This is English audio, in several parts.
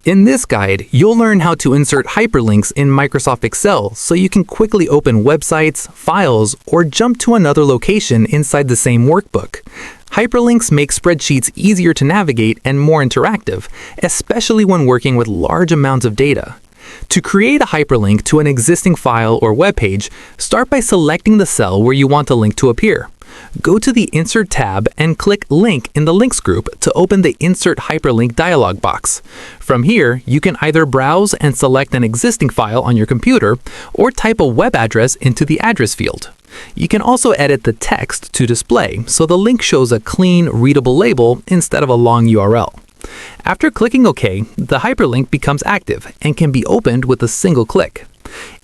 In this guide, you'll learn how to insert hyperlinks in Microsoft Excel so you can quickly open websites, files, or jump to another location inside the same workbook. Hyperlinks make spreadsheets easier to navigate and more interactive, especially when working with large amounts of data. To create a hyperlink to an existing file or web page, start by selecting the cell where you want the link to appear. Go to the Insert tab and click Link in the Links group to open the Insert Hyperlink dialog box. From here, you can either browse and select an existing file on your computer or type a web address into the address field. You can also edit the text to display so the link shows a clean, readable label instead of a long URL. After clicking OK, the hyperlink becomes active and can be opened with a single click.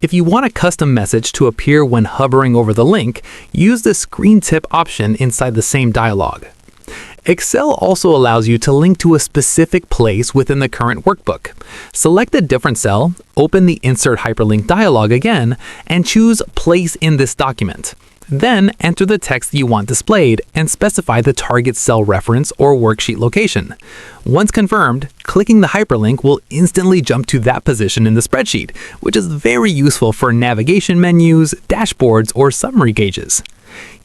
If you want a custom message to appear when hovering over the link, use the Screen Tip option inside the same dialog. Excel also allows you to link to a specific place within the current workbook. Select a different cell, open the Insert Hyperlink dialog again, and choose Place in this document. Then enter the text you want displayed and specify the target cell reference or worksheet location. Once confirmed, clicking the hyperlink will instantly jump to that position in the spreadsheet, which is very useful for navigation menus, dashboards, or summary gauges.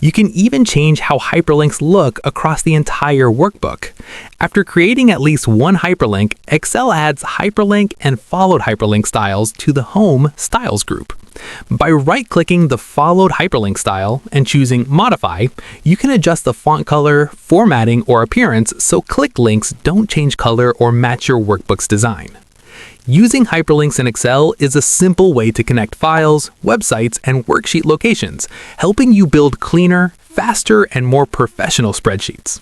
You can even change how hyperlinks look across the entire workbook. After creating at least one hyperlink, Excel adds hyperlink and followed hyperlink styles to the Home Styles group. By right-clicking the followed hyperlink style and choosing Modify, you can adjust the font color, formatting, or appearance so click links don't change color or match your workbook's design. Using hyperlinks in Excel is a simple way to connect files, websites, and worksheet locations, helping you build cleaner, faster, and more professional spreadsheets.